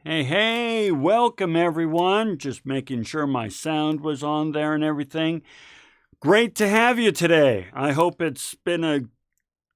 Hey, welcome everyone. Just making sure my sound was on there and everything. Great to have you today. I hope it's been a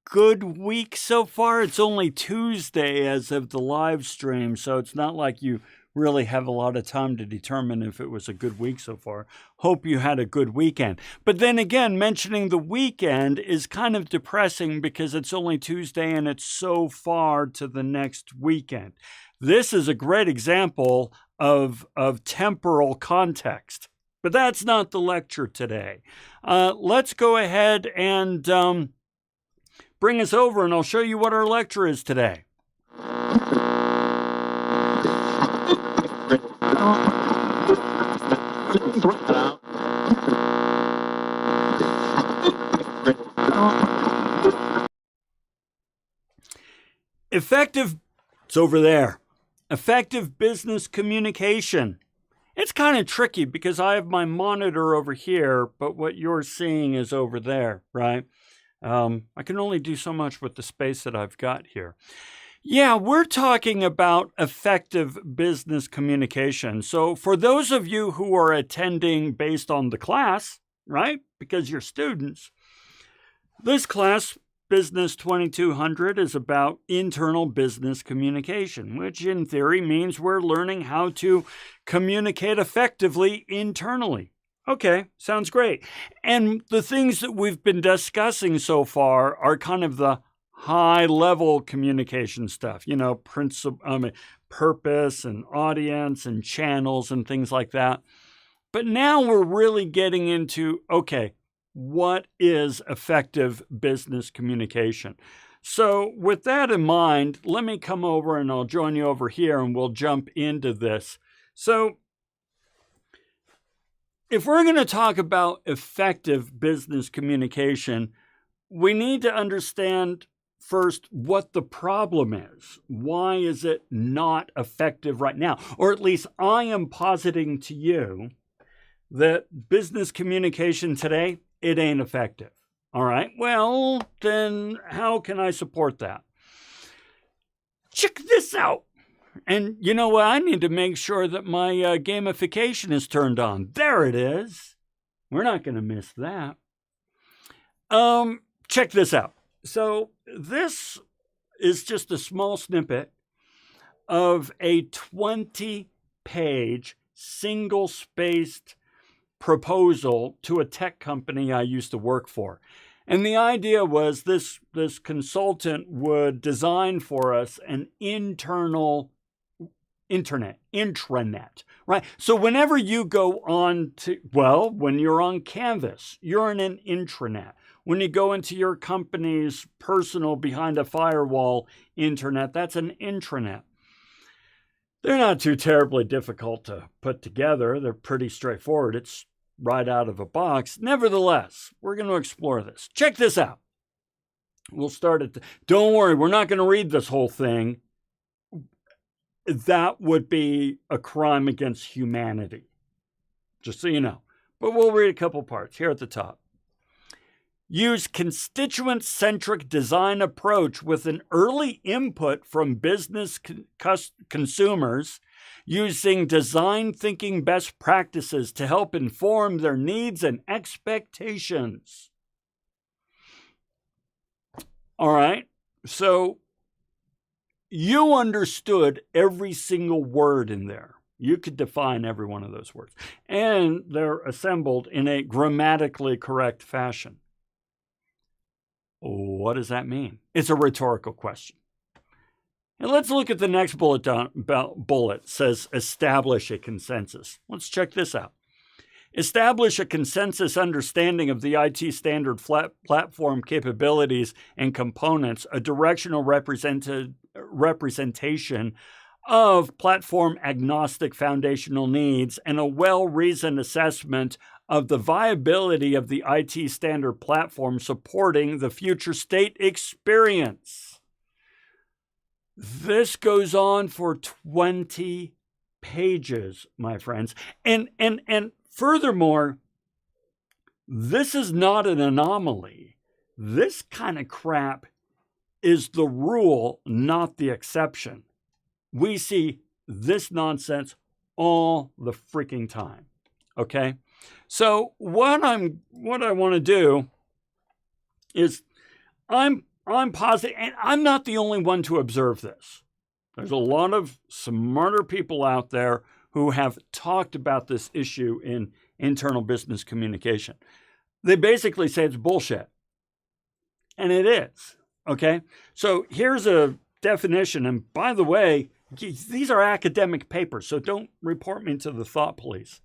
good week so far. It's only Tuesday as of the live stream, so it's not like you really have a lot of time to determine if it was a good week so far. Hope you had a good weekend. But then again, mentioning the weekend is kind of depressing because it's only Tuesday and it's so far to the next weekend. This is a great example of temporal context. But that's not the lecture today. Let's go ahead and bring us over and I'll show you what our lecture is today. It's over there. Effective business communication. It's kind of tricky because I have my monitor over here, but what you're seeing is over there, right? I can only do so much with the space that I've got here. Yeah, we're talking about effective business communication. So for those of you who are attending based on the class, right, because you're students, this class, Business 2200, is about internal business communication, which in theory means we're learning how to communicate effectively internally. Okay, sounds great. And the things that we've been discussing so far are kind of the high-level communication stuff, purpose and audience and channels and things like that. But now we're really getting into, okay, what is effective business communication? So with that in mind, let me come over and I'll join you over here and we'll jump into this. So if we're going to talk about effective business communication, we need to understand first what the problem is. Why is it not effective right now? Or at least I am positing to you that business communication today, it ain't effective. All right, well, then how can I support that? Check this out. And you know what? I need to make sure that my gamification is turned on. There it is. We're not going to miss that. Check this out. So this is just a small snippet of a 20-page single-spaced proposal to a tech company I used to work for. And the idea was this consultant would design for us an internal intranet, right? So whenever you go on to, when you're on Canvas, you're in an intranet. When you go into your company's personal behind a firewall internet, that's an intranet. They're not too terribly difficult to put together. They're pretty straightforward. It's right out of a box. Nevertheless, we're going to explore this. Check this out. We'll start at don't worry, we're not going to read this whole thing. That would be a crime against humanity, just so you know. But we'll read a couple parts here at the top. Use constituent-centric design approach with an early input from business consumers using design thinking best practices to help inform their needs and expectations. All right, so you understood every single word in there. You could define every one of those words. And they're assembled in a grammatically correct fashion. What does that mean? It's a rhetorical question. And let's look at the next bullet down. Bullet it says establish a consensus. Let's check this out. Establish a consensus understanding of the IT standard platform capabilities and components, a directional representation of platform agnostic foundational needs, and a well-reasoned assessment of the viability of the IT standard platform supporting the future state experience. This goes on for 20 pages, my friends. And furthermore, this is not an anomaly. This kind of crap is the rule, not the exception. We see this nonsense all the freaking time. Okay? So what I want to do is I'm positive, and I'm not the only one to observe this. There's a lot of smarter people out there who have talked about this issue in internal business communication. They basically say it's bullshit. And it is. Okay? So here's a definition. And by the way, these are academic papers, so don't report me to the thought police.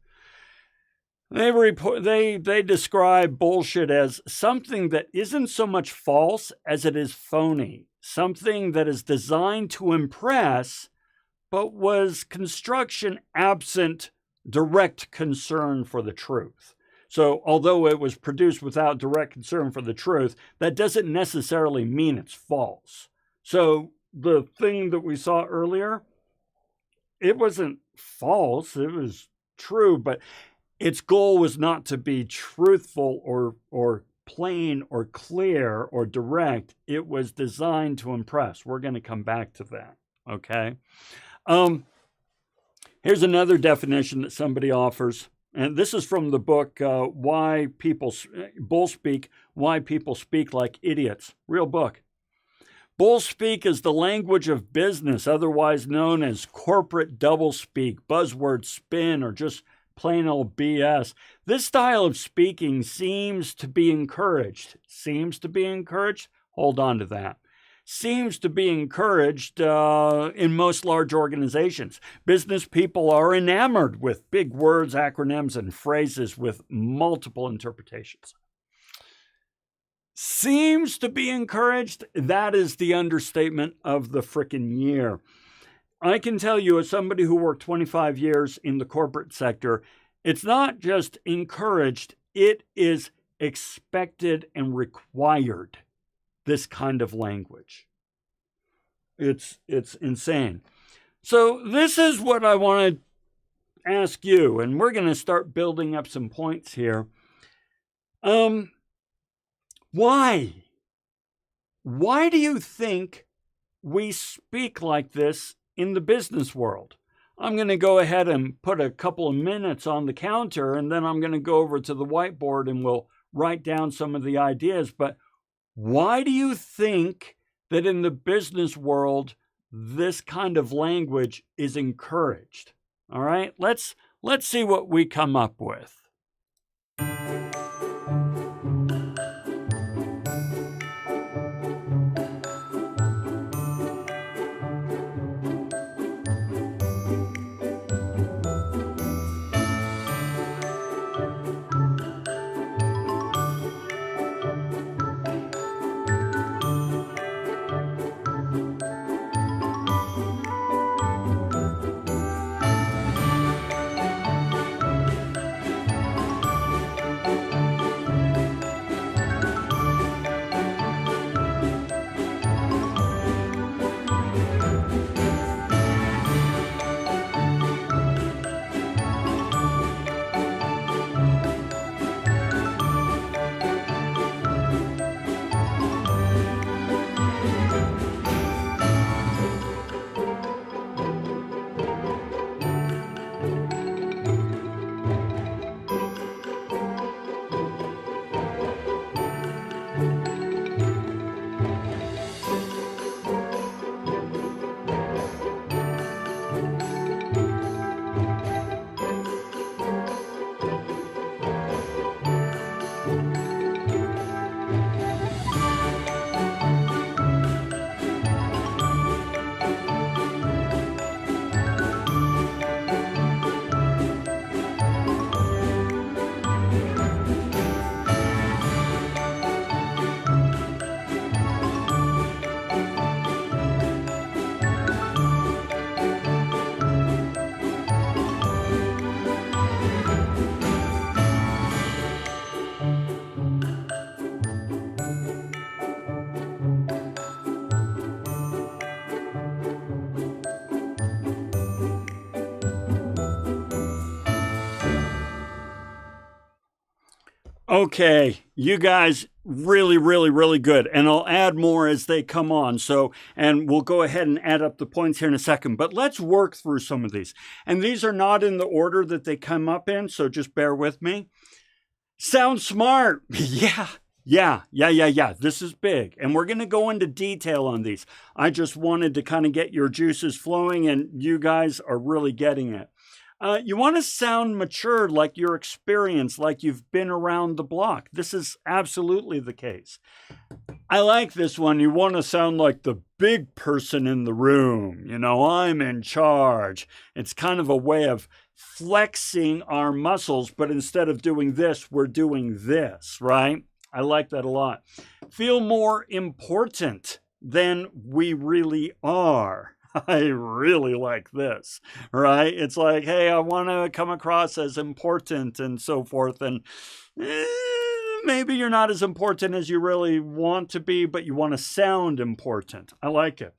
They describe bullshit as something that isn't so much false as it is phony, something that is designed to impress, but was construction absent direct concern for the truth. So although it was produced without direct concern for the truth, that doesn't necessarily mean it's false. So the thing that we saw earlier, it wasn't false, it was true, but its goal was not to be truthful or plain or clear or direct. It was designed to impress. We're going to come back to that, okay? Here's another definition that somebody offers, and this is from the book, Why People Speak Like Idiots. Real book. Bullspeak is the language of business, otherwise known as corporate doublespeak, buzzword spin, or just plain old BS. This style of speaking seems to be encouraged. Seems to be encouraged? Hold on to that. Seems to be encouraged in most large organizations. Business people are enamored with big words, acronyms, and phrases with multiple interpretations. Seems to be encouraged? That is the understatement of the frickin' year. I can tell you, as somebody who worked 25 years in the corporate sector, it's not just encouraged, it is expected and required, this kind of language. It's insane. So this is what I want to ask you, and we're going to start building up some points here. Why? Why do you think we speak like this in the business world? I'm going to go ahead and put a couple of minutes on the counter, and then I'm going to go over to the whiteboard and we'll write down some of the ideas. But why do you think that in the business world, this kind of language is encouraged? All right, let's see what we come up with. Okay, you guys, really, really, really good. And I'll add more as they come on. So, and we'll go ahead and add up the points here in a second, but let's work through some of these. And these are not in the order that they come up in, so just bear with me. Sound smart. Yeah. This is big. And we're going to go into detail on these. I just wanted to kind of get your juices flowing, and you guys are really getting it. You want to sound mature, like you're experienced, like you've been around the block. This is absolutely the case. I like this one. You want to sound like the big person in the room. You know, I'm in charge. It's kind of a way of flexing our muscles, but instead of doing this, we're doing this, right? I like that a lot. Feel more important than we really are. I really like this, right? It's like, hey, I want to come across as important and so forth. And maybe you're not as important as you really want to be, but you want to sound important. I like it.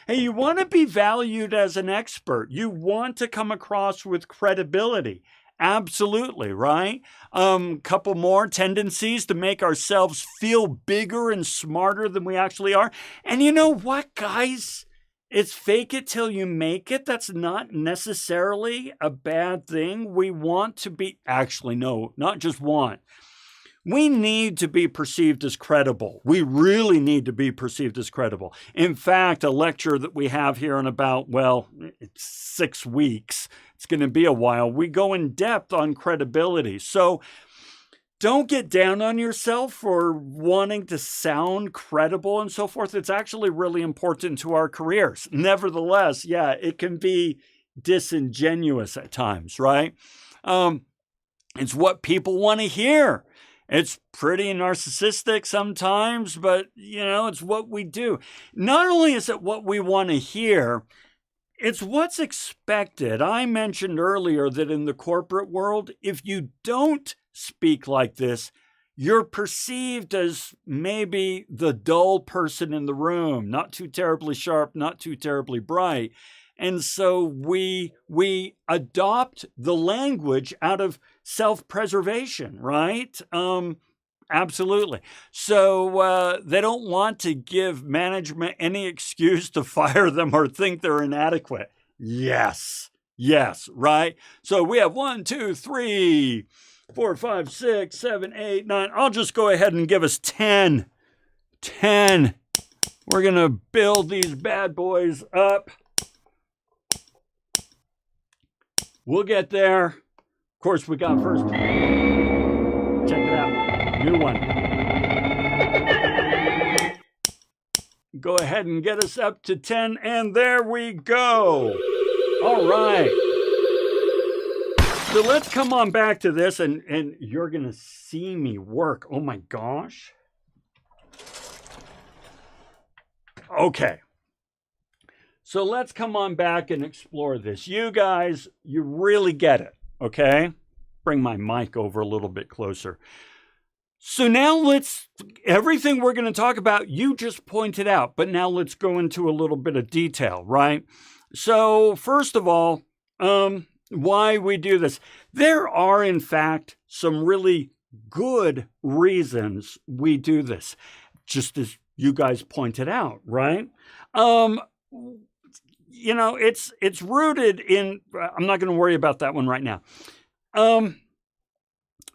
Hey, you want to be valued as an expert. You want to come across with credibility. Absolutely, right? Couple more tendencies to make ourselves feel bigger and smarter than we actually are. And you know what, guys? It's fake it till you make it. That's not necessarily a bad thing. We want to be, actually, no, not just want. We need to be perceived as credible. We really need to be perceived as credible. In fact, a lecture that we have here in about, well, it's 6 weeks. It's going to be a while. We go in depth on credibility. So don't get down on yourself for wanting to sound credible and so forth. It's actually really important to our careers. Nevertheless, yeah, it can be disingenuous at times, right? It's what people want to hear. It's pretty narcissistic sometimes, but, you know, it's what we do. Not only is it what we want to hear, it's what's expected. I mentioned earlier that in the corporate world, if you don't speak like this, you're perceived as maybe the dull person in the room, not too terribly sharp, not too terribly bright. And so we adopt the language out of self-preservation, right? Absolutely. So they don't want to give management any excuse to fire them or think they're inadequate. Yes, right? So we have 1, 2, 3, 4, 5, 6, 7, 8, 9. I'll just go ahead and give us 10. 10. We're going to build these bad boys up. We'll get there. Of course, we got first. Check it out. New one. Go ahead and get us up to 10, and there we go. All right. So let's come on back to this, and you're going to see me work. Oh, my gosh. Okay. So let's come on back and explore this. You guys, you really get it, okay? Bring my mic over a little bit closer. So now everything we're going to talk about, you just pointed out, but now let's go into a little bit of detail, right? So first of all, why we do this. There are, in fact, some really good reasons we do this, just as you guys pointed out, right? You know, it's rooted in, I'm not going to worry about that one right now.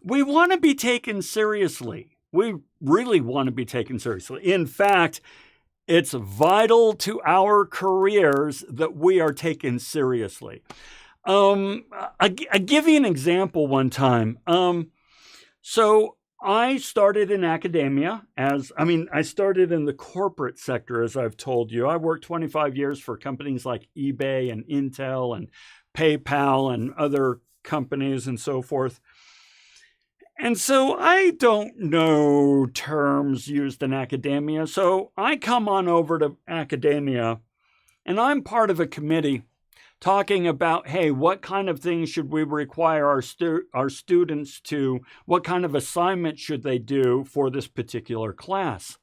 We want to be taken seriously. We really want to be taken seriously. In fact, it's vital to our careers that we are taken seriously. I give you an example one time. So I started in academia I started in the corporate sector, as I've told you. I worked 25 years for companies like eBay and Intel and PayPal and other companies and so forth. And so I don't know terms used in academia. So I come on over to academia, and I'm part of a committee talking about, hey, what kind of things should we require our students to, what kind of assignment should they do for this particular class?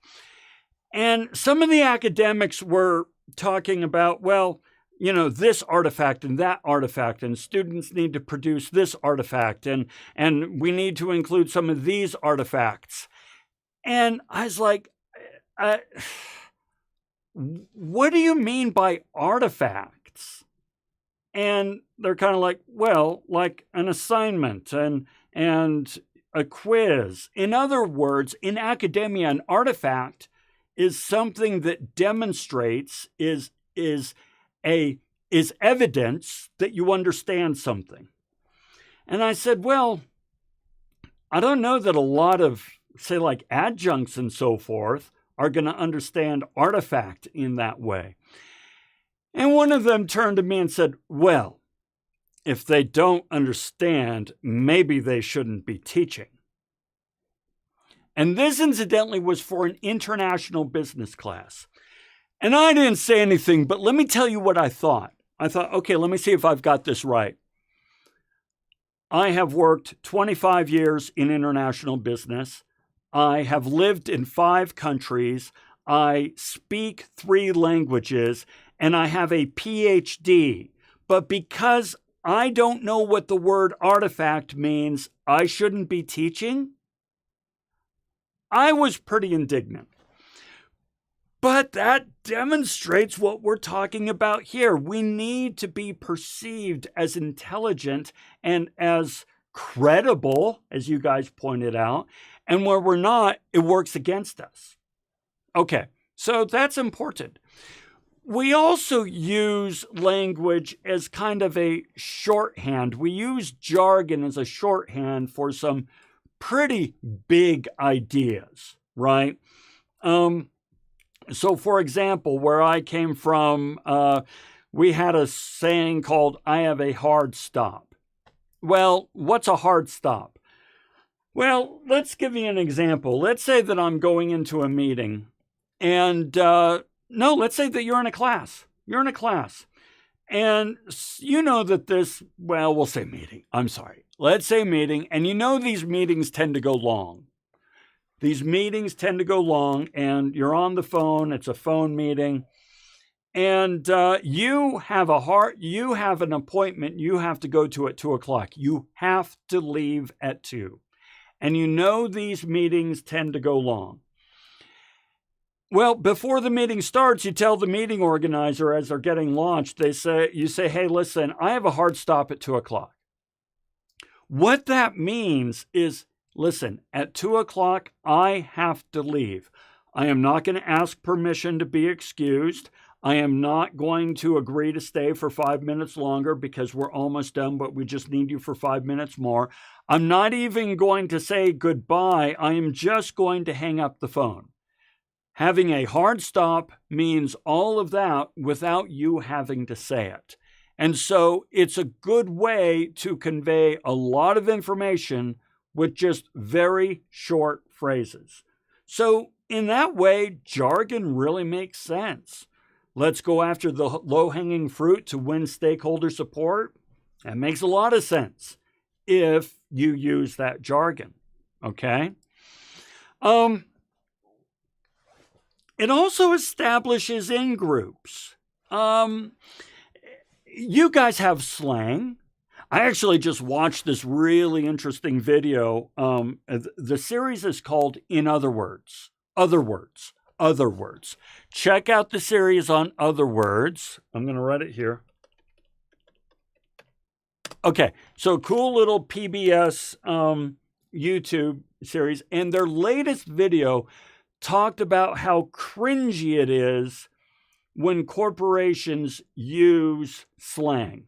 And some of the academics were talking about, well, you know, this artifact and that artifact, and students need to produce this artifact, and we need to include some of these artifacts. And I was like, uh, what do you mean by artifacts? And they're kind of like, well, like an assignment and a quiz. In other words, in academia, an artifact is something that demonstrates is evidence that you understand something. And I said, well, I don't know that a lot of, say, like adjuncts and so forth are going to understand artifact in that way. And one of them turned to me and said, well, if they don't understand, maybe they shouldn't be teaching. And this, incidentally, was for an international business class. And I didn't say anything, but let me tell you what I thought. I thought, okay, let me see if I've got this right. I have worked 25 years in international business. I have lived in 5 countries. I speak 3 languages, and I have a PhD. But because I don't know what the word artifact means, I shouldn't be teaching? I was pretty indignant. But that demonstrates what we're talking about here. We need to be perceived as intelligent and as credible, as you guys pointed out. And where we're not, it works against us. Okay, so that's important. We also use language as kind of a shorthand. We use jargon as a shorthand for some pretty big ideas, right? So, for example, where I came from, we had a saying called, I have a hard stop. Well, what's a hard stop? Well, let's give you an example. Let's say that I'm going into a meeting and, let's say that you're in a class. You're in a class. And you know that we'll say meeting. I'm sorry. Let's say meeting. And you know these meetings tend to go long. These meetings tend to go long, and you're on the phone. It's a phone meeting. And you have an appointment you have to go to at 2 o'clock. You have to leave at 2. And you know these meetings tend to go long. Well, before the meeting starts, you tell the meeting organizer as they're getting launched, you say, hey, listen, I have a hard stop at 2 o'clock. What that means is, listen, at 2 o'clock, I have to leave. I am not going to ask permission to be excused. I am not going to agree to stay for 5 minutes longer because we're almost done, but we just need you for 5 minutes more. I'm not even going to say goodbye. I am just going to hang up the phone. Having a hard stop means all of that without you having to say it. And so it's a good way to convey a lot of information with just very short phrases. So in that way, jargon really makes sense. Let's go after the low-hanging fruit to win stakeholder support. That makes a lot of sense if you use that jargon, okay? It also establishes in-groups. You guys have slang. I actually just watched this really interesting video. The series is called In Other Words. Other Words. Other Words. Check out the series on Other Words. I'm going to write it here. Okay, so cool little PBS YouTube series. And their latest video talked about how cringy it is when corporations use slang,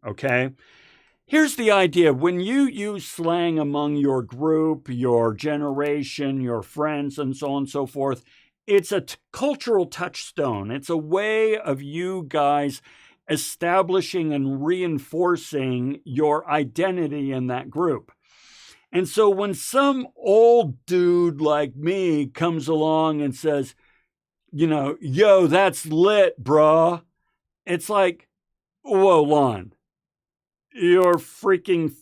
okay? Here's the idea. When you use slang among your group, your generation, your friends, and so on and so forth, it's a cultural touchstone. It's a way of you guys establishing and reinforcing your identity in that group. And so when some old dude like me comes along and says, yo, that's lit, bruh. It's like, whoa, Lon, you're freaking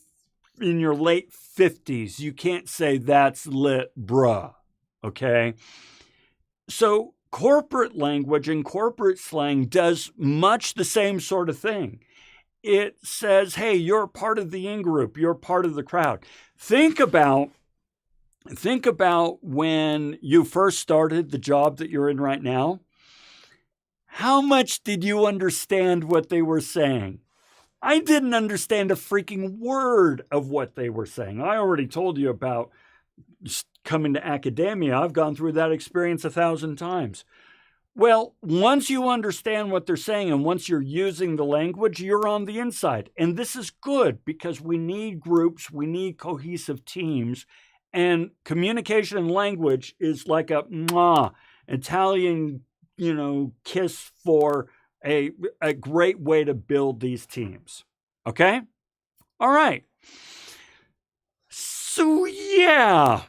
in your late 50s. You can't say that's lit, bruh. Okay? So corporate language and corporate slang does much the same sort of thing. It says, hey, you're part of the in-group. You're part of the crowd. Think about Think about when you first started the job that you're in right now. How much did you understand what they were saying? I didn't understand a freaking word of what they were saying. I already told you about coming to academia. I've gone through that experience 1,000 times. Well, once you understand what they're saying and once you're using the language, you're on the inside. And this is good because we need groups, we need cohesive teams, and communication and language is like a Italian, kiss for a great way to build these teams. Okay? All right. So, yeah.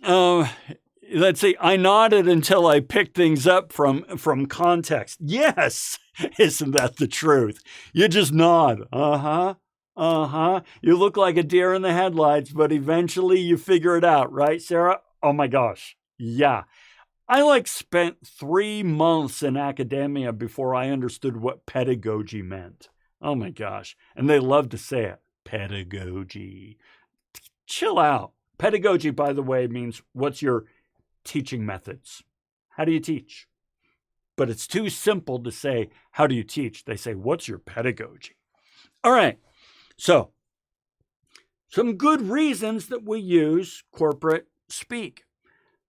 Let's see. I nodded until I picked things up from context. Yes. Isn't that the truth? You just nod. Uh-huh. Uh-huh. You look like a deer in the headlights, but eventually you figure it out, right, Sarah? Oh my gosh. Yeah. I spent 3 months in academia before I understood what pedagogy meant. Oh my gosh. And they love to say it. Pedagogy. Chill out. Pedagogy, by the way, means what's your teaching methods? How do you teach? But it's too simple to say, how do you teach? They say, what's your pedagogy? All right. So, some good reasons that we use corporate speak.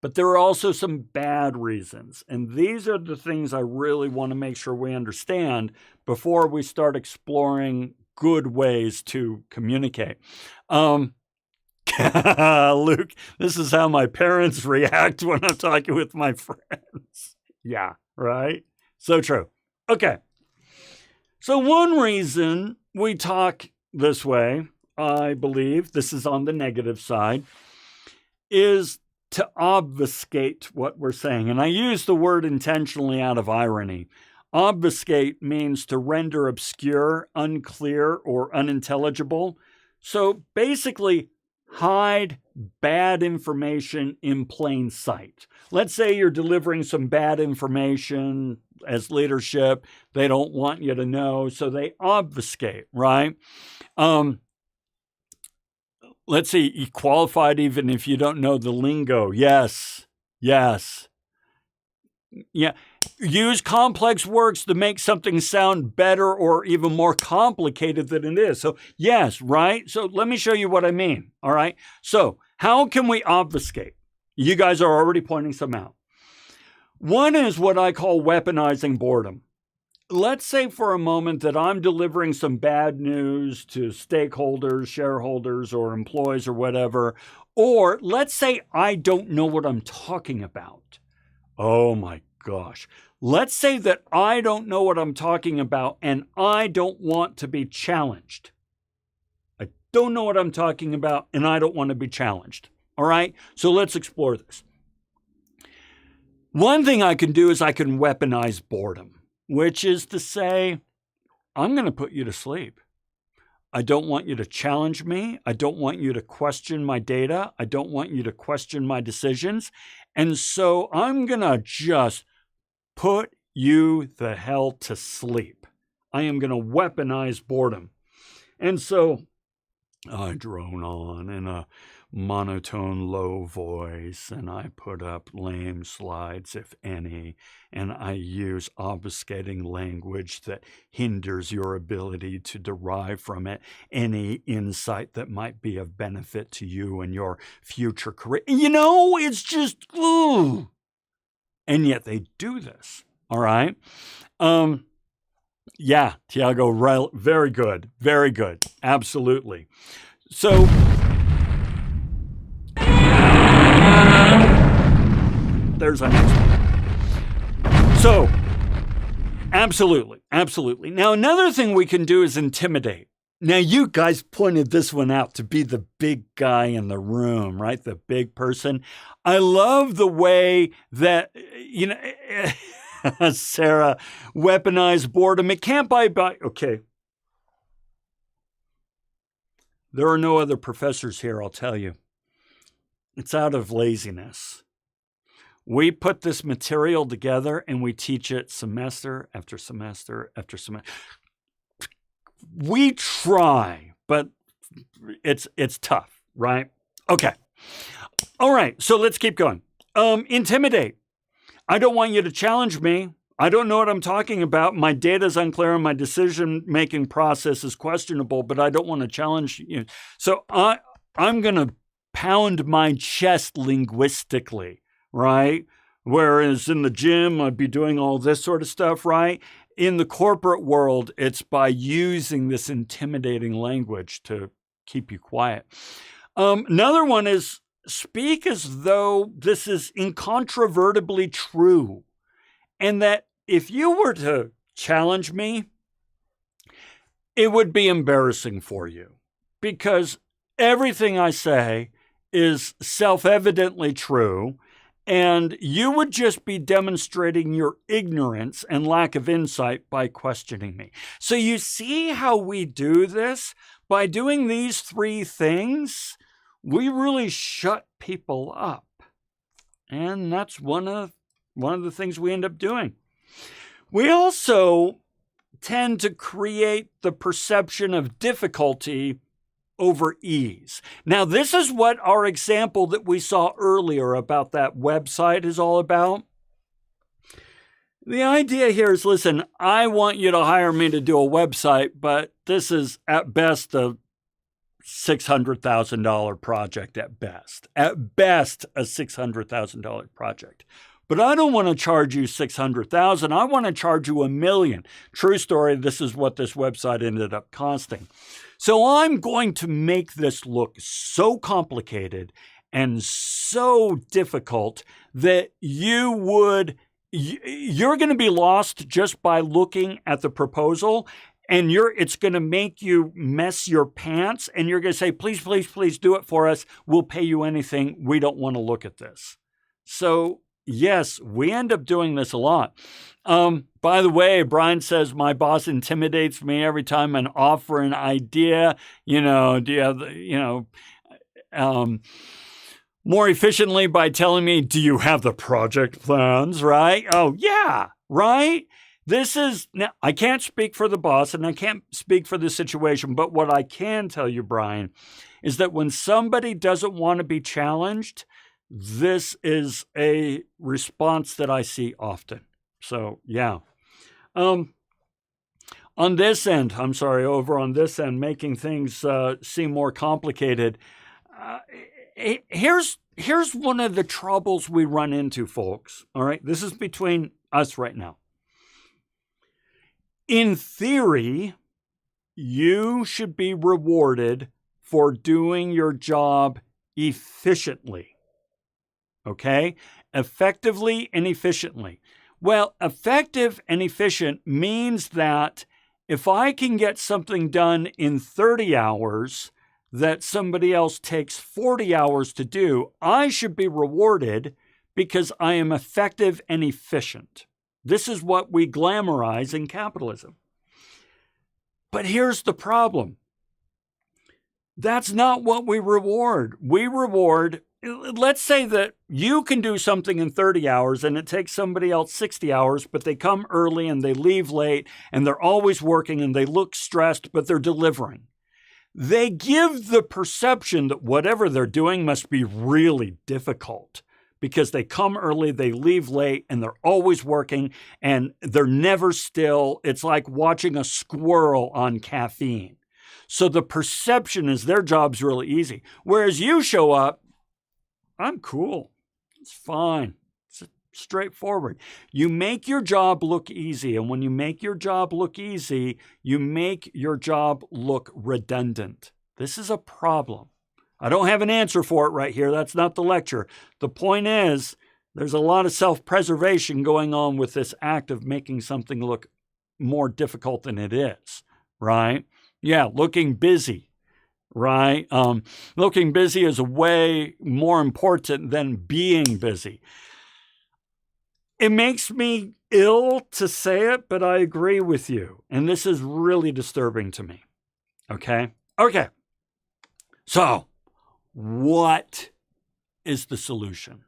But there are also some bad reasons. And these are the things I really want to make sure we understand before we start exploring good ways to communicate. Luke, this is how my parents react when I'm talking with my friends. Yeah, right? So true. Okay. So one reason we talk this way, I believe, this is on the negative side, is to obfuscate what we're saying. And I use the word intentionally out of irony. Obfuscate means to render obscure, unclear, or unintelligible. So basically, hide bad information in plain sight. Let's say you're delivering some bad information as leadership. They don't want you to know, so they obfuscate, right? Let's see, you qualified even if you don't know the lingo. Yes. Yeah. Use complex words to make something sound better or even more complicated than it is. So, yes, right? So let me show you what I mean, all right? So how can we obfuscate? You guys are already pointing some out. One is what I call weaponizing boredom. Let's say for a moment that I'm delivering some bad news to stakeholders, shareholders, or employees or whatever, or let's say I don't know what I'm talking about. Oh my gosh. Let's say that I don't know what I'm talking about and I don't want to be challenged. I don't know what I'm talking about and I don't want to be challenged. All right? So let's explore this. One thing I can do is I can weaponize boredom, which is to say, I'm going to put you to sleep. I don't want you to challenge me. I don't want you to question my data. I don't want you to question my decisions. And so I'm going to just put you the hell to sleep. I am going to weaponize boredom. And so I drone on in a monotone, low voice, and I put up lame slides, if any, and I use obfuscating language that hinders your ability to derive from it any insight that might be of benefit to you and your future career. It's just, ooh. And yet they do this, all right? Yeah, Tiago, very good, absolutely. So, there's our next one. So, absolutely. Now, another thing we can do is intimidate. Now, you guys pointed this one out to be the big guy in the room, right? The big person. I love the way that, Sarah, weaponized boredom. It can't buy. Okay. There are no other professors here, I'll tell you. It's out of laziness. We put this material together and we teach it semester after semester after semester. We try, but it's tough, right? Okay. All right, so let's keep going. Intimidate. I don't want you to challenge me. I don't know what I'm talking about. My data is unclear and my decision-making process is questionable, but I don't want to challenge you. So I'm going to pound my chest linguistically, right? Whereas in the gym, I'd be doing all this sort of stuff, right? In the corporate world, it's by using this intimidating language to keep you quiet. Another one is speak as though this is incontrovertibly true. And that if you were to challenge me, it would be embarrassing for you because everything I say is self-evidently true, and you would just be demonstrating your ignorance and lack of insight by questioning me. So you see how we do this? By doing these three things, we really shut people up. And that's one of the things we end up doing. We also tend to create the perception of difficulty over ease. Now, this is what our example that we saw earlier about that website is all about. The idea here is, listen, I want you to hire me to do a website, but this is at best a $600,000 project at best. At best, a $600,000 project. But I don't want to charge you $600,000. I want to charge you $1 million. True story, this is what this website ended up costing. So I'm going to make this look so complicated and so difficult that you're going to be lost just by looking at the proposal. And it's going to make you mess your pants. And you're going to say, please, please, please do it for us. We'll pay you anything. We don't want to look at this. So yes, we end up doing this a lot. By the way, Brian says, my boss intimidates me every time I offer an idea. Do you have, more efficiently by telling me, do you have the project plans, right? Oh, yeah, right? Now, I can't speak for the boss and I can't speak for the situation, but what I can tell you, Brian, is that when somebody doesn't want to be challenged, this is a response that I see often. So, yeah. On this end, over on this end, making things seem more complicated, here's one of the troubles we run into, folks. All right, this is between us right now. In theory, you should be rewarded for doing your job efficiently. Okay? Effectively and efficiently. Well, effective and efficient means that if I can get something done in 30 hours that somebody else takes 40 hours to do, I should be rewarded because I am effective and efficient. This is what we glamorize in capitalism. But here's the problem. That's not what we reward. We reward, let's say that you can do something in 30 hours and it takes somebody else 60 hours, but they come early and they leave late and they're always working and they look stressed, but they're delivering. They give the perception that whatever they're doing must be really difficult because they come early, they leave late, and they're always working and they're never still. It's like watching a squirrel on caffeine. So the perception is their job's really easy. Whereas you show up, I'm cool. It's fine. It's straightforward. You make your job look easy. And when you make your job look easy, you make your job look redundant. This is a problem. I don't have an answer for it right here. That's not the lecture. The point is, there's a lot of self-preservation going on with this act of making something look more difficult than it is, right? Yeah, looking busy. Right? Looking busy is way more important than being busy. It makes me ill to say it, but I agree with you. And this is really disturbing to me. Okay? Okay. So, what is the solution?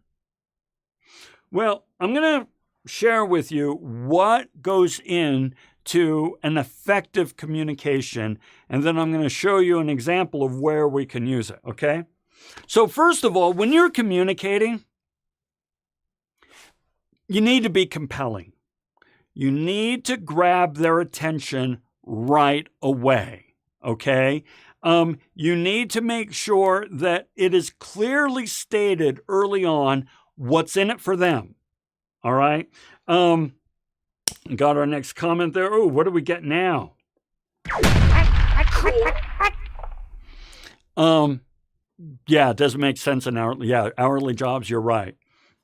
Well, I'm going to share with you what goes into an effective communication, and then I'm going to show you an example of where we can use it, okay? So first of all, when you're communicating, you need to be compelling. You need to grab their attention right away, okay? You need to make sure that it is clearly stated early on what's in it for them, all right? Got our next comment there. Oh, what do we get now? Yeah, it doesn't make sense in hourly jobs. You're right.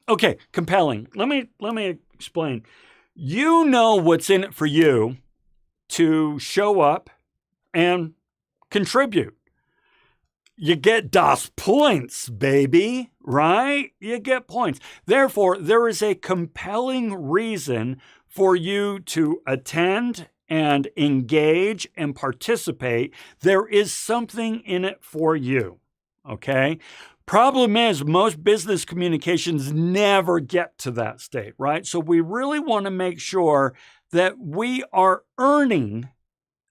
Okay, compelling. Let me explain. You know what's in it for you to show up and contribute. You get das points, baby, right? You get points. Therefore, there is a compelling reason for you to attend and engage and participate. There is something in it for you, okay? Problem is, most business communications never get to that state, right? So we really want to make sure that we are earning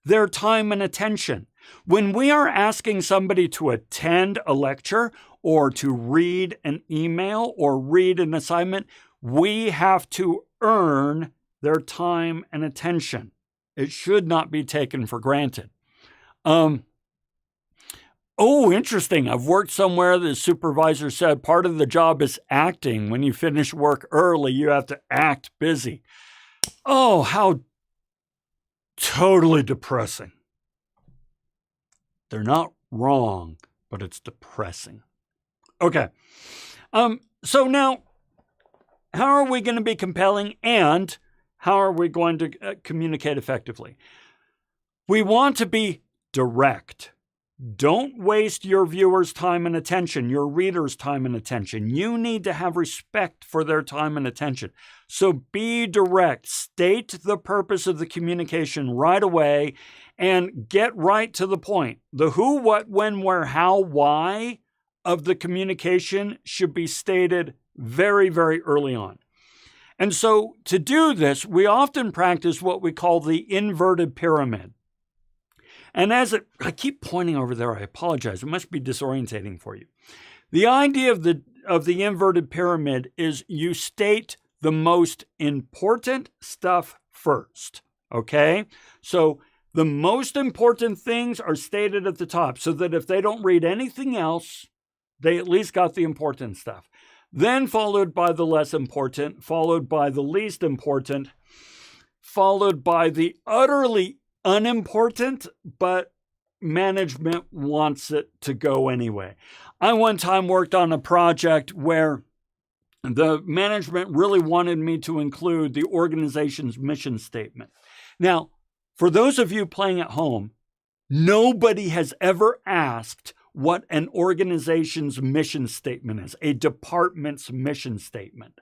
their time and attention. When we are asking somebody to attend a lecture or to read an email or read an assignment, we have to earn their time and attention. It should not be taken for granted. Oh, interesting. I've worked somewhere the supervisor said part of the job is acting. When you finish work early, you have to act busy. Oh, how totally depressing. They're not wrong, but it's depressing. Okay. So now, how are we going to be compelling and how are we going to communicate effectively? We want to be direct. Don't waste your viewers' time and attention, your readers' time and attention. You need to have respect for their time and attention. So be direct. State the purpose of the communication right away and get right to the point. The who, what, when, where, how, why of the communication should be stated very, very early on. And so to do this, we often practice what we call the inverted pyramid. And I keep pointing over there, I apologize. It must be disorientating for you. The idea of the inverted pyramid is you state the most important stuff first, okay? So the most important things are stated at the top so that if they don't read anything else, they at least got the important stuff. Then followed by the less important, followed by the least important, followed by the utterly unimportant, but management wants it to go anyway. I one time worked on a project where the management really wanted me to include the organization's mission statement. Now, for those of you playing at home, nobody has ever asked what an organization's mission statement is, a department's mission statement.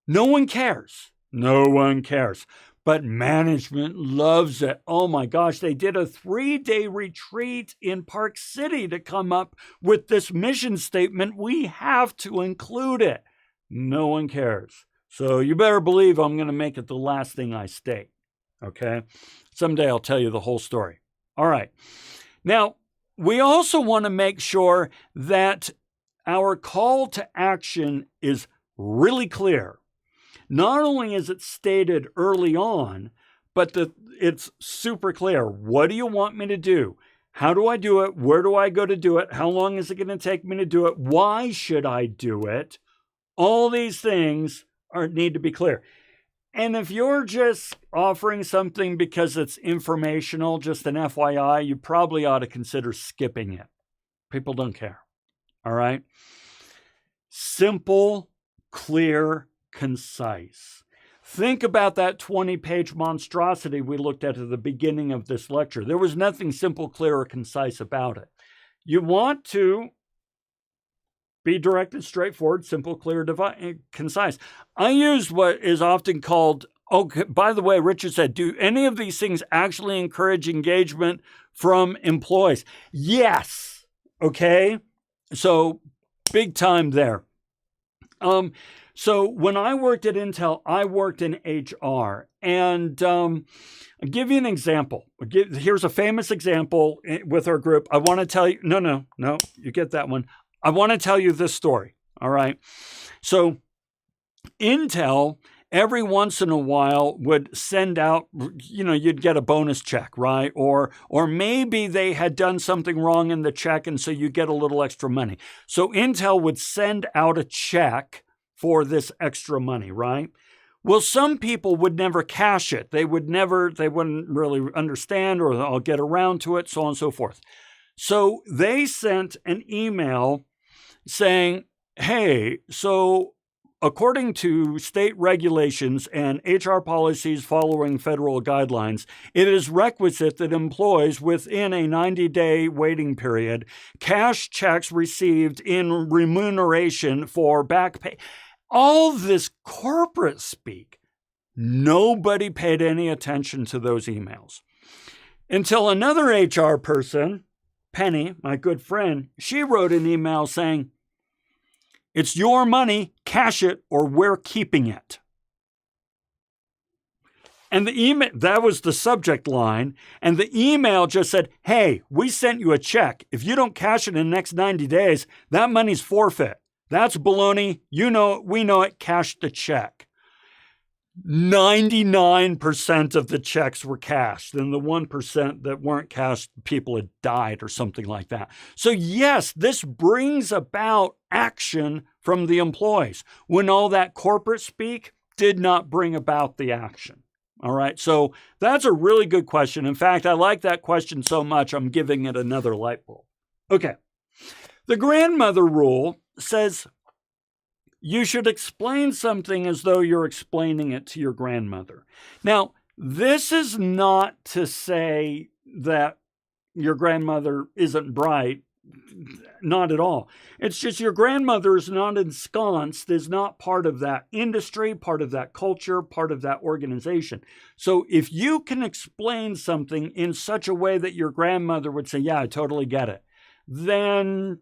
No one cares. No one cares. But management loves it. Oh my gosh, they did a 3-day retreat in Park City to come up with this mission statement. We have to include it. No one cares. So you better believe I'm going to make it the last thing I state. Okay? Someday I'll tell you the whole story. All right. Now, we also want to make sure that our call to action is really clear. Not only is it stated early on, but it's super clear. What do you want me to do? How do I do it? Where do I go to do it? How long is it going to take me to do it? Why should I do it? All these things need to be clear. And if you're just offering something because it's informational, just an FYI, you probably ought to consider skipping it. People don't care. All right? Simple, clear, concise. Think about that 20-page monstrosity we looked at the beginning of this lecture. There was nothing simple, clear, or concise about it. You want to be direct and straightforward, simple, clear, concise. I use what is often called, by the way, Richard said, do any of these things actually encourage engagement from employees? Yes. Okay. So big time there. So when I worked at Intel, I worked in HR. And I'll give you an example. Here's a famous example with our group. I want to tell you, no, you get that one. I want to tell you this story. All right. So Intel, every once in a while, would send out, you'd get a bonus check, right? Or maybe they had done something wrong in the check, and so you get a little extra money. So Intel would send out a check for this extra money, right? Well, some people would never cash it. They wouldn't really understand, or I'll get around to it, so on and so forth. So they sent an email saying, hey, so according to state regulations and HR policies following federal guidelines, it is requisite that employees within a 90-day waiting period cash checks received in remuneration for back pay. All this corporate speak, nobody paid any attention to those emails until another HR person, Penny, my good friend, she wrote an email saying, it's your money, cash it, or we're keeping it. And the email, that was the subject line, and the email just said, hey, we sent you a check. If you don't cash it in the next 90 days, that money's forfeit. That's baloney. You know it, we know it, cash the check. 99% of the checks were cashed, and the 1% that weren't cashed, people had died or something like that. So yes, this brings about action from the employees when all that corporate speak did not bring about the action. All right, so that's a really good question. In fact, I like that question so much, I'm giving it another light bulb. Okay, the grandmother rule says you should explain something as though you're explaining it to your grandmother. Now, this is not to say that your grandmother isn't bright. Not at all. It's just your grandmother is not ensconced, is not part of that industry, part of that culture, part of that organization. So if you can explain something in such a way that your grandmother would say, yeah, I totally get it, then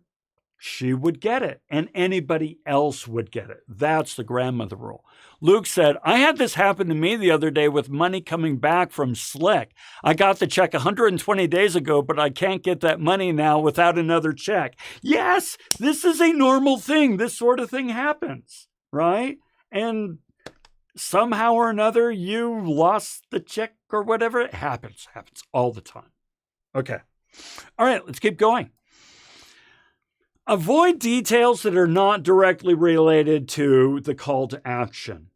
she would get it, and anybody else would get it. That's the grandmother rule. Luke said, I had this happen to me the other day with money coming back from Slick. I got the check 120 days ago, but I can't get that money now without another check. Yes, this is a normal thing. This sort of thing happens, right? And somehow or another, you lost the check or whatever. It happens all the time. Okay. All right, let's keep going. Avoid details that are not directly related to the call to action.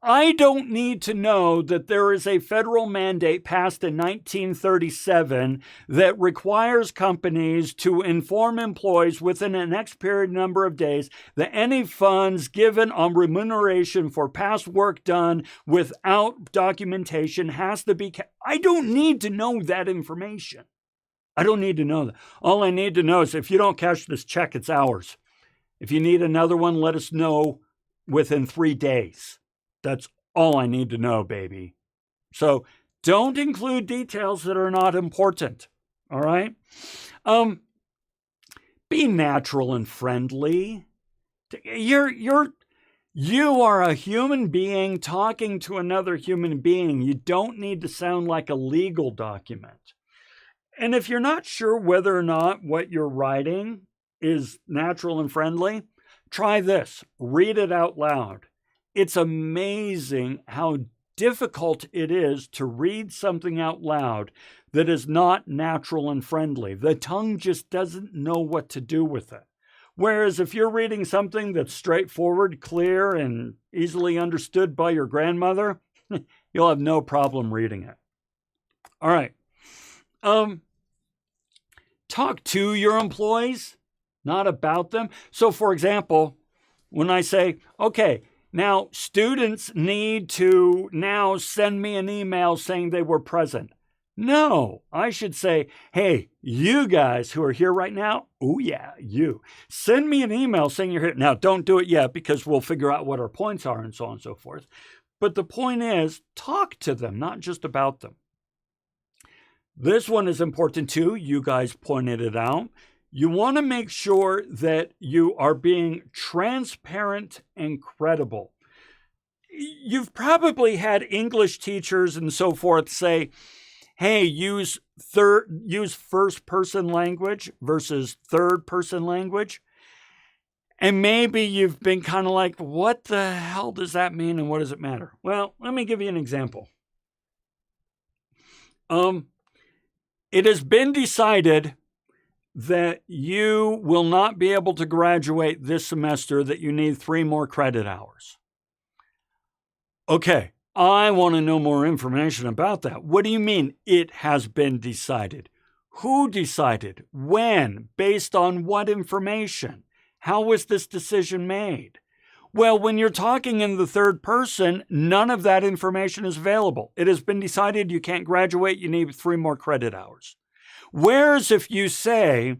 I don't need to know that there is a federal mandate passed in 1937 that requires companies to inform employees within an expired number of days that any funds given on remuneration for past work done without documentation has to be I don't need to know that information. I don't need to know that. All I need to know is if you don't cash this check, it's ours. If you need another one, let us know within 3 days. That's all I need to know, baby. So don't include details that are not important. All right? Be natural and friendly. You are a human being talking to another human being. You don't need to sound like a legal document. And if you're not sure whether or not what you're writing is natural and friendly, try this. Read it out loud. It's amazing how difficult it is to read something out loud that is not natural and friendly. The tongue just doesn't know what to do with it. Whereas if you're reading something that's straightforward, clear, and easily understood by your grandmother, you'll have no problem reading it. All right. Talk to your employees, not about them. So, for example, when I say, okay, now students need to now send me an email saying they were present. No, I should say, hey, you guys who are here right now, oh yeah, you, send me an email saying you're here. Now, don't do it yet because we'll figure out what our points are and so on and so forth. But the point is, talk to them, not just about them. This one is important too. You guys pointed it out. You want to make sure that you are being transparent and credible. You've probably had English teachers and so forth say, hey, use first person language versus third person language. And maybe you've been kind of like, what the hell does that mean and what does it matter? Well, let me give you an example. It has been decided that you will not be able to graduate this semester, that you need 3 more credit hours. Okay, I want to know more information about that. What do you mean it has been decided? Who decided? When? Based on what information? How was this decision made? Well, when you're talking in the third person, none of that information is available. It has been decided you can't graduate, you need 3 more credit hours. Whereas if you say,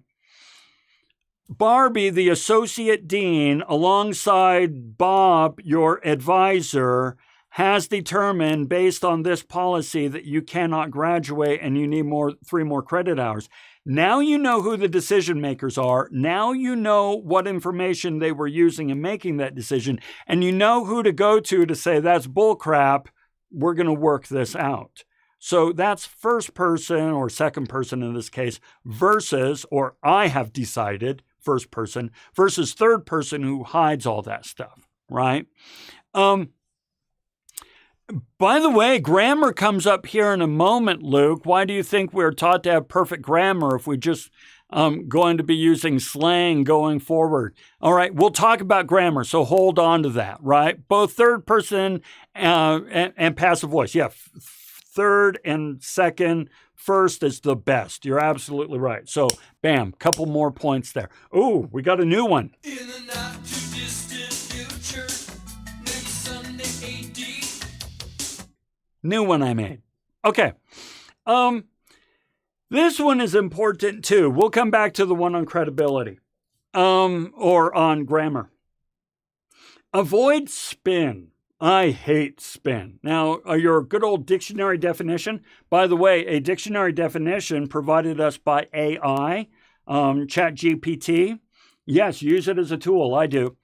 Barbie, the associate dean, alongside Bob, your advisor, has determined based on this policy that you cannot graduate and you need 3 more credit hours. Now you know who the decision makers are. Now you know what information they were using in making that decision, and you know who to go to say, that's bullcrap, we're going to work this out. So that's first person or second person in this case versus, or I have decided, first person versus third person who hides all that stuff, right? By the way, grammar comes up here in a moment, Luke. Why do you think we're taught to have perfect grammar if we just going to be using slang going forward? All right, we'll talk about grammar, so hold on to that, right? Both third person and passive voice. Yeah, third and second. First is the best. You're absolutely right. So, bam, couple more points there. Ooh, we got a new one. In the not too distant future, next Sunday AD. New one I made. Okay. This one is important too. We'll come back to the one on credibility, or on grammar. Avoid spin. I hate spin. Now, your good old dictionary definition. By the way, a dictionary definition provided us by AI, ChatGPT. Yes, use it as a tool. I do.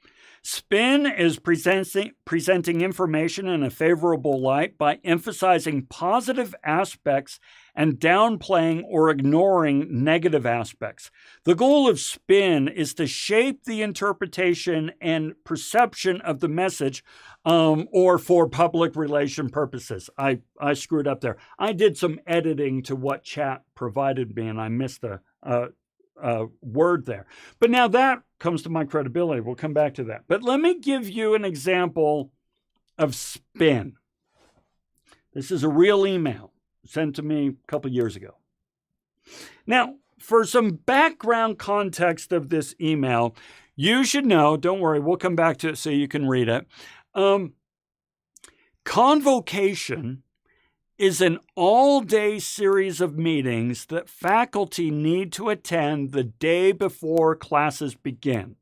Spin is presenting information in a favorable light by emphasizing positive aspects and downplaying or ignoring negative aspects. The goal of spin is to shape the interpretation and perception of the message, or for public relation purposes. I screwed up there. I did some editing to what chat provided me, and I missed a word there. But now that comes to my credibility. We'll come back to that. But let me give you an example of spin. This is a real email sent to me a couple years ago. Now, for some background context of this email, you should know, don't worry, we'll come back to it so you can read it. Convocation is an all-day series of meetings that faculty need to attend the day before classes begin.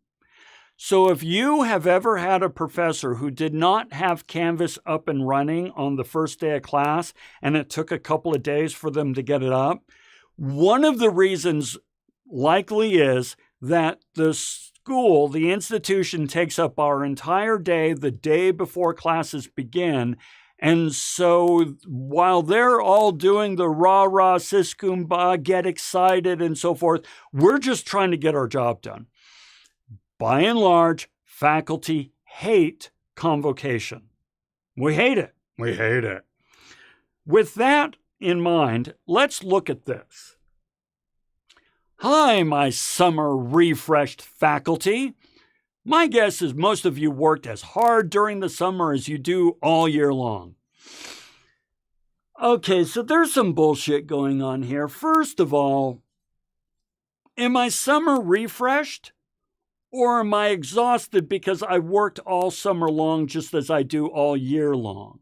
So if you have ever had a professor who did not have Canvas up and running on the first day of class, and it took a couple of days for them to get it up, one of the reasons likely is that the school, the institution, takes up our entire day the day before classes begin. And so while they're all doing the rah-rah, sis kumbah, get excited and so forth, we're just trying to get our job done. By and large, faculty hate convocation. We hate it. We hate it. With that in mind, let's look at this. Hi, my summer refreshed faculty. My guess is most of you worked as hard during the summer as you do all year long. Okay, so there's some bullshit going on here. First of all, am I summer refreshed? Or am I exhausted because I worked all summer long just as I do all year long?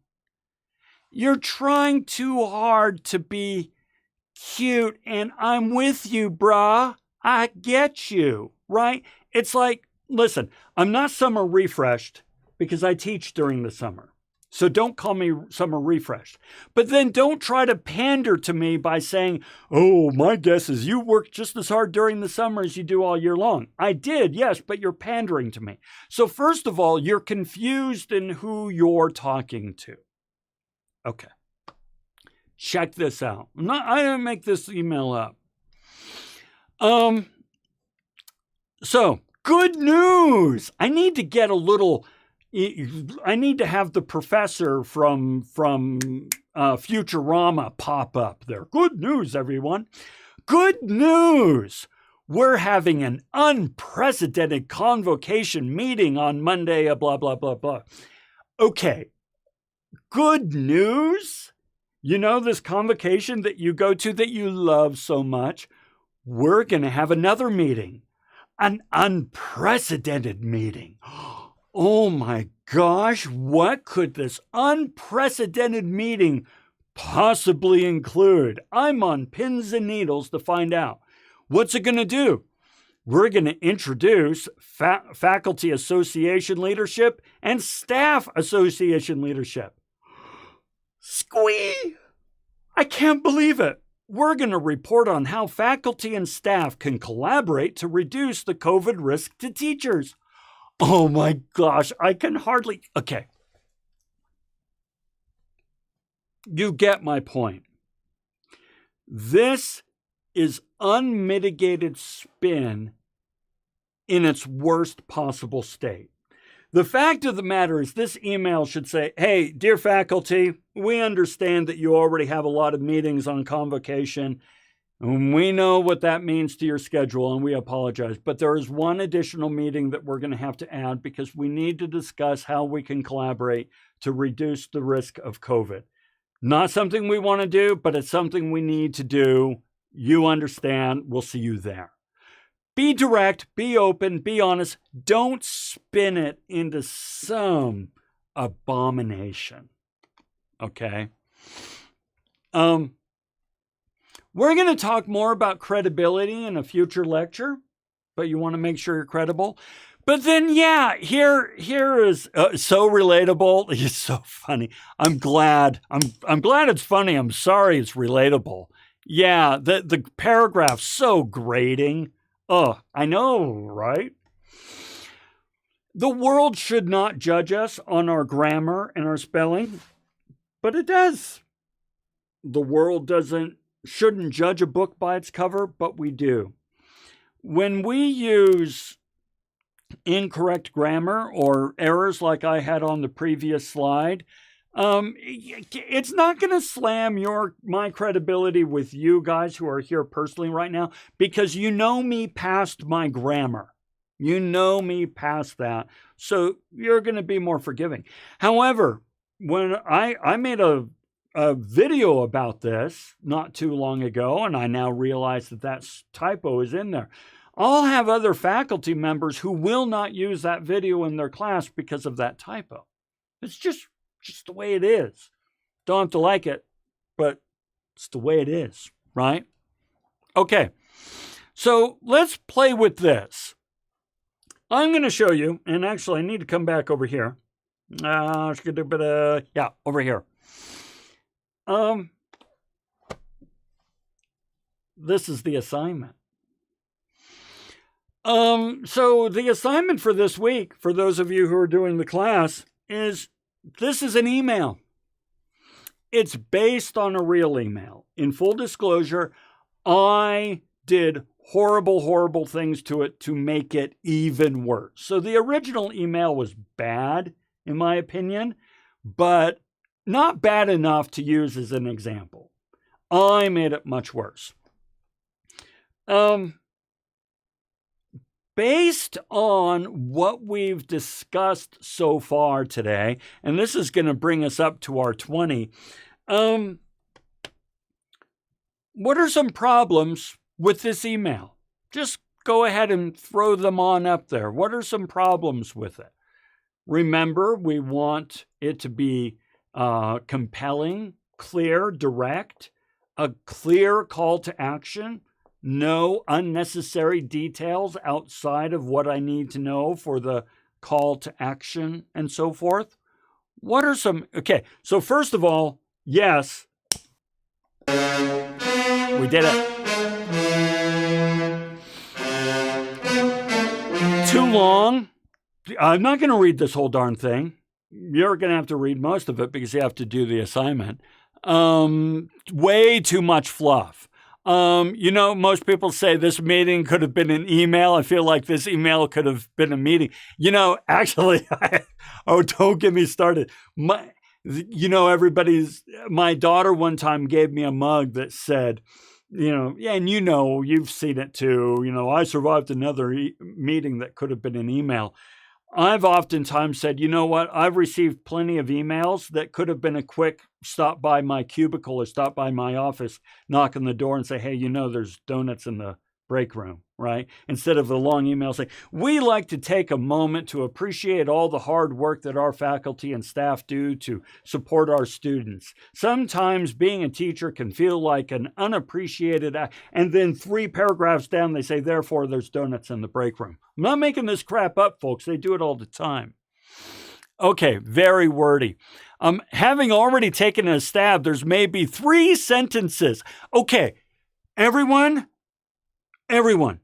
You're trying too hard to be cute, and I'm with you, brah. I get you, right? It's like, listen, I'm not summer refreshed because I teach during the summer. So don't call me summer refreshed. But then don't try to pander to me by saying, oh, my guess is you worked just as hard during the summer as you do all year long. I did, yes, but you're pandering to me. So first of all, you're confused in who you're talking to. Okay. Check this out. I didn't make this email up. So good news. I need to have the professor from Futurama pop up there. Good news, everyone. Good news. We're having an unprecedented convocation meeting on Monday, blah, blah, blah, blah. Okay. Good news. You know, this convocation that you go to that you love so much, we're going to have another meeting, an unprecedented meeting. Oh my gosh, what could this unprecedented meeting possibly include? I'm on pins and needles to find out. What's it going to do? We're going to introduce faculty association leadership and staff association leadership. Squee! I can't believe it. We're going to report on how faculty and staff can collaborate to reduce the COVID risk to teachers. Oh my gosh, I can hardly... Okay. You get my point. This is unmitigated spin in its worst possible state. The fact of the matter is this email should say, hey, dear faculty, we understand that you already have a lot of meetings on convocation, and we know what that means to your schedule, and we apologize. But there is one additional meeting that we're going to have to add because we need to discuss how we can collaborate to reduce the risk of COVID. Not something we want to do, but it's something we need to do. You understand. We'll see you there. Be direct, be open, be honest. Don't spin it into some abomination. Okay? We're going to talk more about credibility in a future lecture, but you want to make sure you're credible. But then, yeah, here is so relatable. It's so funny. I'm glad it's funny. I'm sorry it's relatable. Yeah, the paragraph's so grating. Oh, I know, right? The world should not judge us on our grammar and our spelling, but it does. The world shouldn't judge a book by its cover, but we do. When we use incorrect grammar or errors like I had on the previous slide, it's not going to slam my credibility with you guys who are here personally right now, because you know me past my grammar. You know me past that. So you're going to be more forgiving. However, when I made a video about this not too long ago, and I now realize that typo is in there, I'll have other faculty members who will not use that video in their class because of that typo. It's just the way it is. Don't have to like it, but it's the way it is, right? Okay, so let's play with this. I'm going to show you, and actually I need to come back over here. Yeah, over here. This is the assignment. So the assignment for this week, for those of you who are doing the class, is this is an email. It's based on a real email. In full disclosure, I did horrible, horrible things to it to make it even worse. So the original email was bad, in my opinion, but not bad enough to use as an example. I made it much worse. Based on what we've discussed so far today, and this is going to bring us up to our 20, what are some problems with this email? Just go ahead and throw them on up there. What are some problems with it? Remember, we want it to be compelling, clear, direct, a clear call to action. No unnecessary details outside of what I need to know for the call to action and so forth. What are some... Okay, so first of all, yes, we did it. Too long. I'm not going to read this whole darn thing. You're going to have to read most of it because you have to do the assignment. Way too much fluff. Most people say this meeting could have been an email. I feel like this email could have been a meeting. Actually, don't get me started. My daughter one time gave me a mug that said, and you've seen it too. I survived another meeting that could have been an email. I've oftentimes said, you know what? I've received plenty of emails that could have been a quick stop by my cubicle or stop by my office, knock on the door and say, hey, there's donuts in the break room, right? Instead of a long email saying, we like to take a moment to appreciate all the hard work that our faculty and staff do to support our students. Sometimes being a teacher can feel like an unappreciated act. And then 3 paragraphs down, they say, therefore, there's donuts in the break room. I'm not making this crap up, folks. They do it all the time. Okay, very wordy. Having already taken a stab, there's maybe 3 sentences. Okay, everyone, everyone,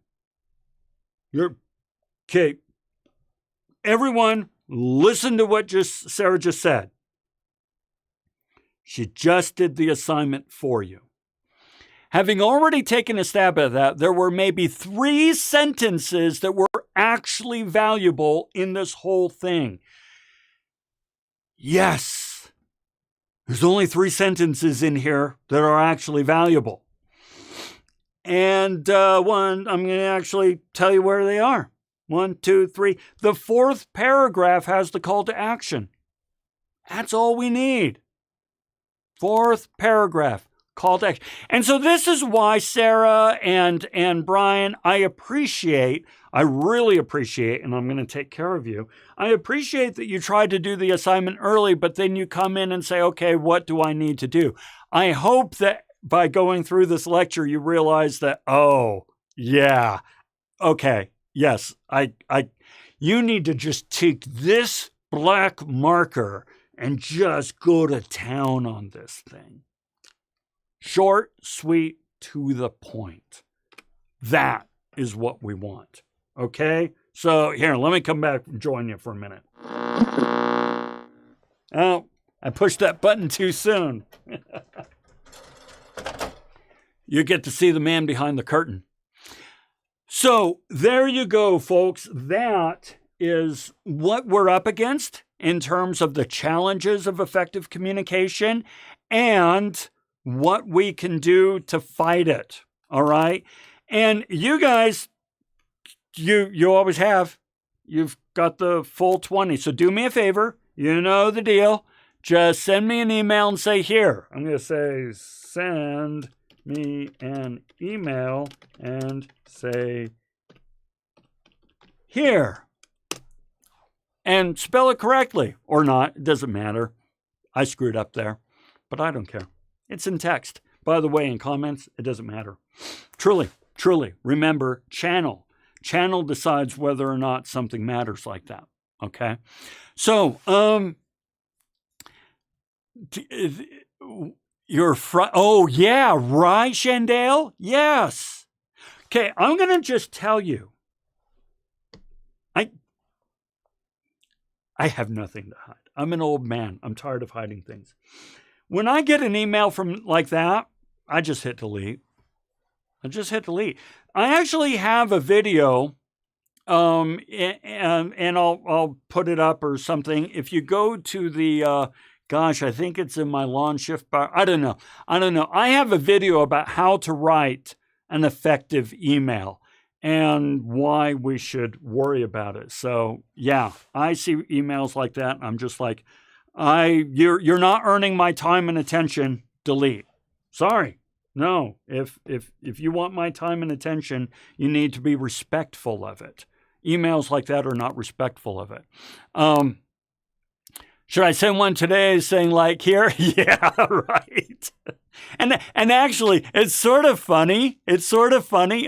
listen to what Sarah just said. She just did the assignment for you. Having already taken a stab at that, there were maybe 3 sentences that were actually valuable in this whole thing. Yes, there's only 3 sentences in here that are actually valuable. And I'm going to actually tell you where they are. 1, 2, 3. The 4th paragraph has the call to action. That's all we need. 4th paragraph, call to action. And so this is why Sarah and Brian, I really appreciate, and I'm going to take care of you. I appreciate that you tried to do the assignment early, but then you come in and say, okay, what do I need to do? I hope that by going through this lecture, you realize that, oh, yeah, okay, yes, you need to just take this black marker and just go to town on this thing. Short, sweet, to the point. That is what we want, okay? So here, let me come back and join you for a minute. Oh, I pushed that button too soon. You get to see the man behind the curtain. So there you go, folks. That is what we're up against in terms of the challenges of effective communication and what we can do to fight it. All right. And you guys, you always have. You've got the full 20. So do me a favor. You know the deal. Just send me an email and say, here. I'm going to say, send me an email and say, here. And spell it correctly or not. It doesn't matter. I screwed up there, but I don't care. It's in text. By the way, in comments, it doesn't matter. Truly, remember, channel. Channel decides whether or not something matters like that. Okay? So, oh, yeah, right, Shandale? Yes. Okay, I'm going to just tell you. I have nothing to hide. I'm an old man. I'm tired of hiding things. When I get an email from like that, I just hit delete. I actually have a video, and I'll put it up or something. If you go to the, I think it's in my lawn SCHIFFBAUER. I don't know. I have a video about how to write an effective email and why we should worry about it. So yeah, I see emails like that. I'm just like, you're not earning my time and attention. Delete. Sorry. No, if you want my time and attention, you need to be respectful of it. Emails like that are not respectful of it. Should I send one today saying like here? Yeah, right. And actually, it's sort of funny.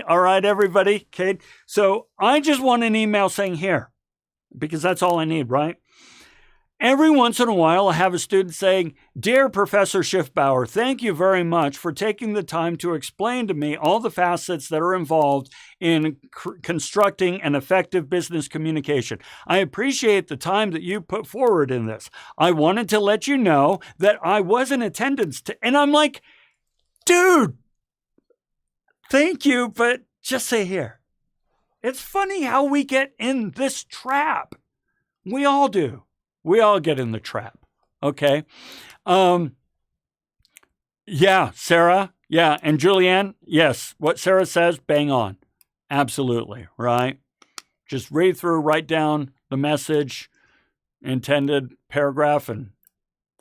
All right, everybody. Okay. So I just want an email saying here, because that's all I need, right? Every once in a while, I have a student saying, "Dear Professor Schiffbauer, thank you very much for taking the time to explain to me all the facets that are involved in constructing an effective business communication. I appreciate the time that you put forward in this. I wanted to let you know that I was in attendance." And I'm like, dude, thank you, but just say here. It's funny how we get in this trap. We all do. We all get in the trap. Okay. Yeah, Sarah. Yeah. And Julianne. Yes. What Sarah says, bang on. Absolutely. Right. Just read through, write down the message, intended paragraph, and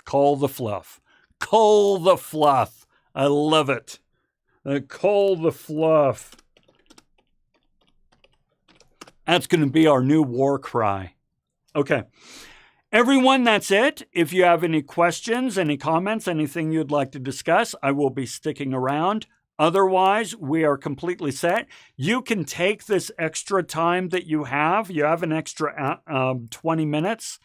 cull the fluff. Cull the fluff. I love it. Cull the fluff. That's going to be our new war cry. Okay. Everyone, that's it. If you have any questions, any comments, anything you'd like to discuss, I will be sticking around. Otherwise, we are completely set. You can take this extra time that you have. You have an extra 20 minutes.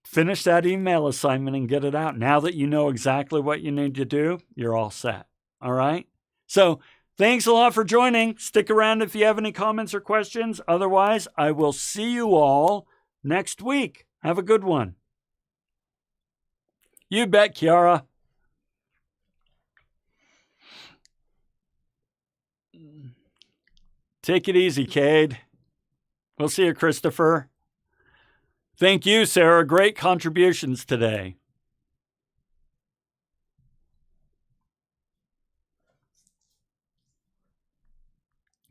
Finish that email assignment and get it out. Now that you know exactly what you need to do, you're all set. All right? So thanks a lot for joining. Stick around if you have any comments or questions. Otherwise, I will see you all next week. Have a good one. You bet, Kiara. Take it easy, Cade. We'll see you, Christopher. Thank you, Sarah. Great contributions today.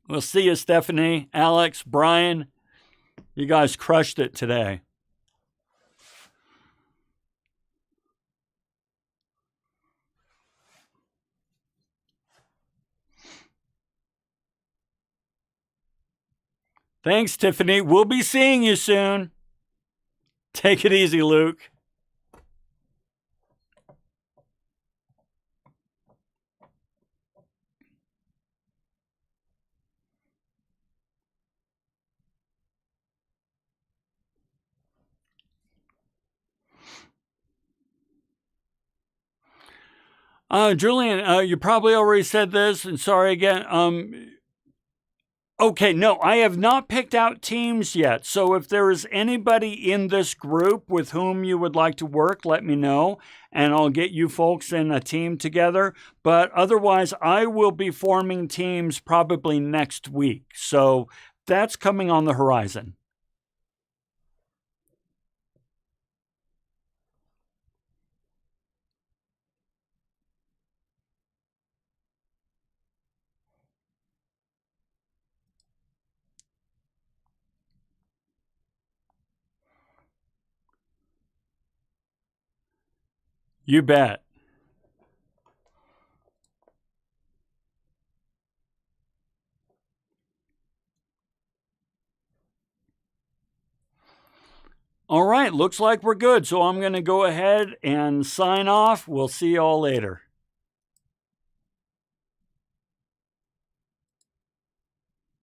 We'll see you, Stephanie, Alex, Brian. You guys crushed it today. Thanks, Tiffany. We'll be seeing you soon. Take it easy, Luke. Julian, you probably already said this, and sorry again. Okay, no, I have not picked out teams yet. So if there is anybody in this group with whom you would like to work, let me know, and I'll get you folks in a team together. But otherwise, I will be forming teams probably next week. So that's coming on the horizon. You bet. All right, looks like we're good. So I'm going to go ahead and sign off. We'll see you all later.